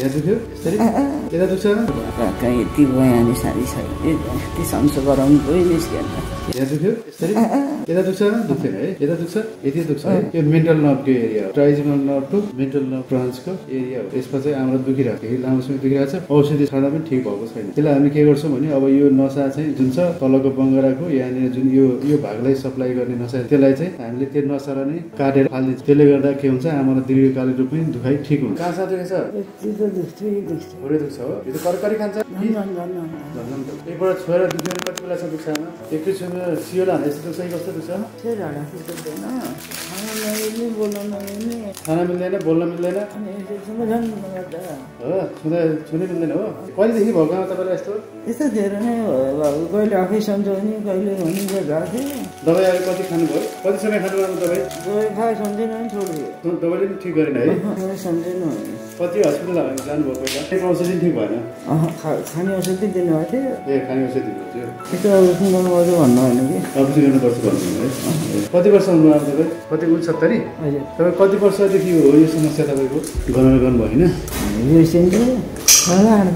यहाँ दुख्यो यसरी यता दुख्छ काका यति गयो नि सारी छ यति सन्चो गराउनु गयो निस्केन यहाँ दुख्यो यसरी यता दुख्छ दुख्दैन है यता दुख्छ यति दुख्छ है यो मेन्टल नर्भको एरिया हो trigeminal nerve to mental nerve ब्रान्चको एरिया हो यसमा चाहिँ हाम्रो दुखिरहेको केही लामो समय दुखिरहेको छ औषधि छाड्दा पनि ठिक भएको छैन त्यसलाई हामी के गर्छौँ भने अब यो नसा चाहिँ जुन छ तलको बङ्गराको यहाँनिर जुन यो भागलाई सप्लाई गर्ने नसा त्यसलाई चाहिँ हामीले त्यो नसालाई नै काटेर फालिदिन्छ त्यसले गर्दा के हुन्छ हाम्रो दीर्घकालीन रूपमै दुखाइ ठिक हुन्छ कहाँ साथ दुखेछ पुरै दुख्छ हो यो त करकरी खान्छ एकबाट छोएर दुख्यो कति बेलासम्म दुख्छ आमा एकैछिनमा सियो लाँदा यस्तो दुख्छ कस्तो दुख्छ खाना मिल्दैन बोल्न मिल्दैन हो छुनै मिल्दैन हो कहिलेदेखि भएको तपाईँलाई यस्तो यस्तो धेरै नै भयो कहिले आफै सम्झाउने कहिले हुने गएको थियो दबाई अहिले कति खानुभयो कति समय खानुभयो दबाई खाए सम्झिनु पनि छोडिदियो दबाईले पनि ठिक गरेन है सम्झिनु कति हस्पिटल जानुभयो पहिला एक औषधि ठिक भएन खाने औषधि दिनुभएको थियो ए खाने औषधि दिनुभएको थियो यस्तो अपरेसन गर्नुपर्छ भन्नु होइन कि अपरेसन गर्नुपर्छ भन्नु है कति वर्ष हुनुभयो तपाईँ कति 69 तपाईँ कति वर्षदेखि हो यो समस्या तपाईँको गर्नुभयो होइन आठ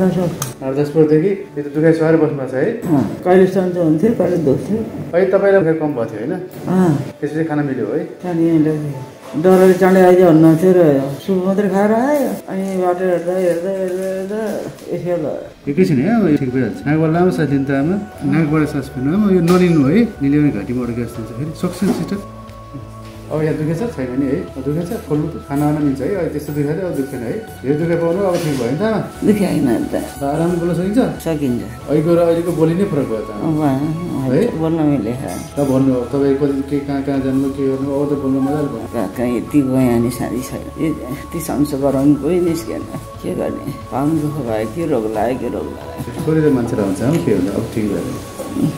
10 वर्षदेखि यो त दुखाइ सहेर बस्नु भएको छ है कहिले सन्चो हुन्थ्यो कहिले दुख्थ्यो अहिले तपाईँलाई फेरि कम भएको थियो होइन त्यसपछि खाना मिल्यो है डरले चाँडै आइदियो भन्नुहुन्थ्यो र सुप मात्रै खाएर आयो अनि बाटो हेर्दा हेर्दा हेर्दा हेर्दा यसो एकैछिन है अब ठिक भइहाल्छ नाकबाट लामो सास लिनु त आमा नाकबाट सास फेर्नु आमा यो नलिनु है निलिउने घाँटीबाट ग्यास दिन्छ फेरि सक्छ सिस्टर अब यहाँ दुखेछ छैन नि है दुखेछ खोल्नु त खाना मिल्छ है अहिले त्यस्तो दुखायो अब दुख्दैन है धेरै दुखाइ पाउनु अब ठिक भयो नि त आमा दुखाएन त आराम बोल्न सकिन्छ सकिन्छ अहिलेको र अहिलेको बोली नै फरक भयो त है बोल्न मिले त भन्नु अब तपाईँ कति के कहाँ जानु के गर्नु अब त बोल्नु मजाले भयो काका यति गयो नि सारी छ यति सन्चो गराउनु गयो निस्केन के गर्ने पाउनु दुःख भयो के रोग लाग्यो के रोग लाग्यो छोडेर मान्छेलाई हुन्छ के हुन्छ अब ठिक भयो